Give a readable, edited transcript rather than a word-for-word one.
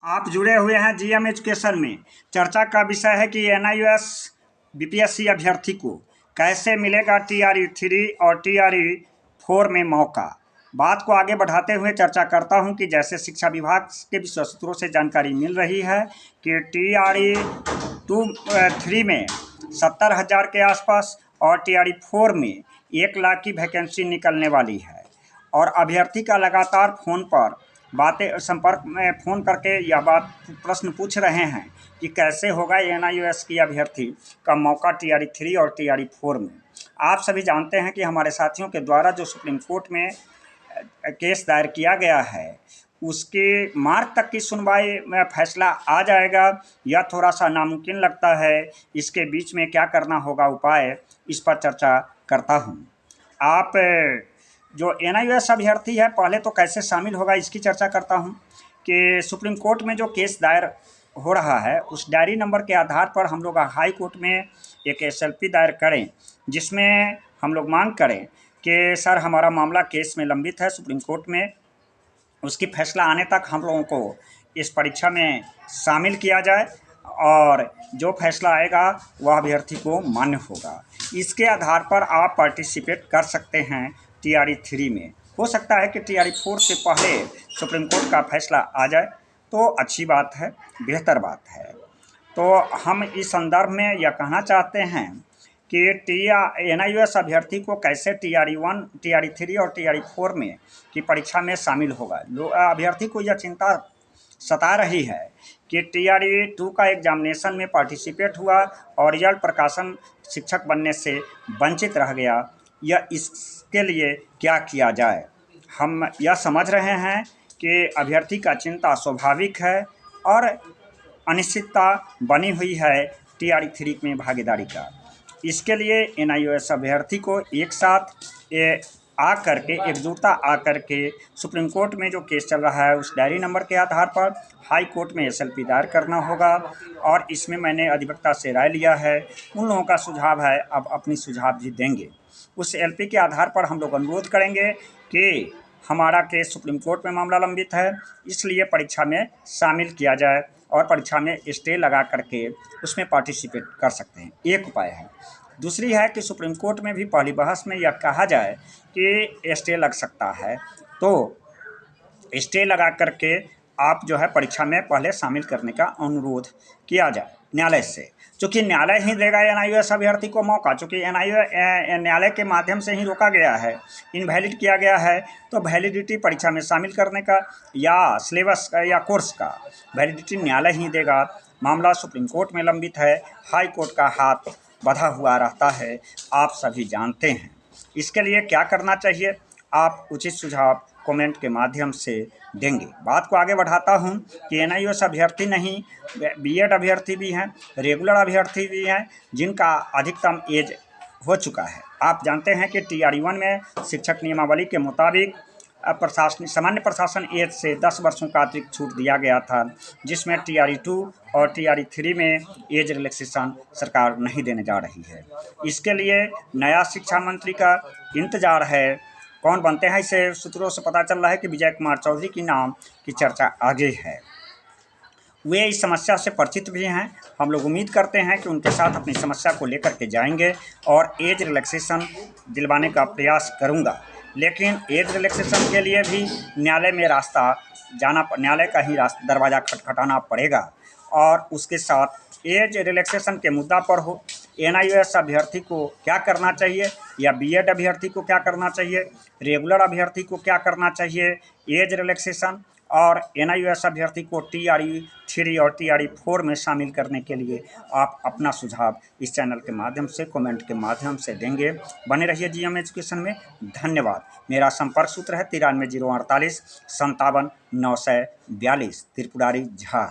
आप जुड़े हुए हैं जीएम एजुकेशन में। चर्चा का विषय है कि एनआईओएस बीपीएससी अभ्यर्थी को कैसे मिलेगा टीआरई 3 और टीआरई 4 में मौका। बात को आगे बढ़ाते हुए चर्चा करता हूं कि जैसे शिक्षा विभाग के विश्वस्त सूत्रों से जानकारी मिल रही है कि टीआरई 3 में 70,000 के आसपास और टीआरई 4 में 1 लाख की वैकेंसी निकलने वाली है। और अभ्यर्थी का लगातार फ़ोन पर संपर्क में फ़ोन करके यह प्रश्न पूछ रहे हैं कि कैसे होगा एनआईओएस की अभ्यर्थी का मौका टीआरई 3 और टीआरई 4 में। आप सभी जानते हैं कि हमारे साथियों के द्वारा जो सुप्रीम कोर्ट में केस दायर किया गया है उसके मार्च तक की सुनवाई में फैसला आ जाएगा, यह थोड़ा सा नामुमकिन लगता है। इसके बीच में क्या करना होगा उपाय, इस पर चर्चा करता हूँ। आप जो एनआईओएस अभ्यर्थी है पहले तो कैसे शामिल होगा इसकी चर्चा करता हूं कि सुप्रीम कोर्ट में जो केस दायर हो रहा है उस डायरी नंबर के आधार पर हम लोग हाई कोर्ट में एक एसएलपी दायर करें, जिसमें हम लोग मांग करें कि सर हमारा मामला केस में लंबित है सुप्रीम कोर्ट में, उसकी फैसला आने तक हम लोगों को इस परीक्षा में शामिल किया जाए और जो फैसला आएगा वह अभ्यर्थी को मान्य होगा। इसके आधार पर आप पार्टिसिपेट कर सकते हैं टीआरई 3 में। हो सकता है कि टीआरई 4 से पहले सुप्रीम कोर्ट का फैसला आ जाए तो अच्छी बात है, बेहतर बात है। तो हम इस संदर्भ में यह कहना चाहते हैं कि एनआईओएस अभ्यर्थी को कैसे टीआरई 1, टीआरई 3 और टीआरई 4 में की परीक्षा में शामिल होगा। अभ्यर्थी को यह चिंता सता रही है कि टीआरई 2 का एग्जामिनेशन में पार्टिसिपेट हुआ और रिजल्ट प्रकाशन शिक्षक बनने से वंचित रह गया, यह इसके लिए क्या किया जाए। हम यह समझ रहे हैं कि अभ्यर्थी का चिंता स्वाभाविक है और अनिश्चितता बनी हुई है टीआरई 3 में भागीदारी का। इसके लिए एनआईओएस अभ्यर्थी को एक साथ आकर के एकजुटता आकर के सुप्रीम कोर्ट में जो केस चल रहा है उस डायरी नंबर के आधार पर हाई कोर्ट में एसएलपी दायर करना होगा। और इसमें मैंने अधिवक्ता से राय लिया है, उन लोगों का सुझाव है, अब अपनी सुझाव भी देंगे। उस एलपी के आधार पर हम लोग अनुरोध करेंगे कि हमारा केस सुप्रीम कोर्ट में मामला लंबित है, इसलिए परीक्षा में शामिल किया जाए और परीक्षा में स्टे लगा करके उसमें पार्टिसिपेट कर सकते हैं। एक उपाय है। दूसरी है कि सुप्रीम कोर्ट में भी पहली बहस में यह कहा जाए कि स्टे लग सकता है, तो स्टे लगा करके आप जो है परीक्षा में पहले शामिल करने का अनुरोध किया जाए न्यायालय से, चूँकि न्यायालय ही देगा एनआईओएस अभ्यर्थी को मौका। चूँकि न्यायालय के माध्यम से ही रोका गया है, इनवैलिड किया गया है, तो वैलिडिटी परीक्षा में शामिल करने का या सिलेबस का या कोर्स का वैलिडिटी न्यायालय ही देगा। मामला सुप्रीम कोर्ट में लंबित है, हाई कोर्ट का हाथ बंधा हुआ रहता है, आप सभी जानते हैं। इसके लिए क्या करना चाहिए, आप उचित सुझाव कमेंट के माध्यम से देंगे। बात को आगे बढ़ाता हूं कि एनआईओएस अभ्यर्थी नहीं, बीएड अभ्यर्थी भी हैं, रेगुलर अभ्यर्थी भी हैं जिनका अधिकतम एज हो चुका है। आप जानते हैं कि टीआरई 1 में शिक्षक नियमावली के मुताबिक सामान्य प्रशासन एज से 10 वर्षों का अतिरिक्त छूट दिया गया था, जिसमें टीआरई 2 और टीआरई 3 में एज रिलैक्सेशन सरकार नहीं देने जा रही है। इसके लिए नया शिक्षा मंत्री का इंतजार है, कौन बनते हैं इसे सूत्रों से पता चल रहा है कि विजय कुमार चौधरी की नाम की चर्चा आगे है। वे इस समस्या से परिचित भी हैं, हम लोग उम्मीद करते हैं कि उनके साथ अपनी समस्या को लेकर के जाएंगे और एज रिलैक्सेशन दिलवाने का प्रयास करूंगा। लेकिन एज रिलैक्सेशन के लिए भी न्यायालय में न्यायालय का ही दरवाज़ा खटखटाना पड़ेगा। और उसके साथ एज रिलैक्सेशन के मुद्दा पर हो, एनआईओएस अभ्यर्थी को क्या करना चाहिए या बीएड अभ्यर्थी को क्या करना चाहिए, रेगुलर अभ्यर्थी को क्या करना चाहिए, एज रिलैक्सेशन और एनआईओएस अभ्यर्थी को टीआरई 3 और टीआरई 4 में शामिल करने के लिए आप अपना सुझाव इस चैनल के माध्यम से कमेंट के माध्यम से देंगे। बने रहिए जीएम एजुकेशन में। धन्यवाद। मेरा संपर्क सूत्र है 93 048 57 942, त्रिपुरारी झा।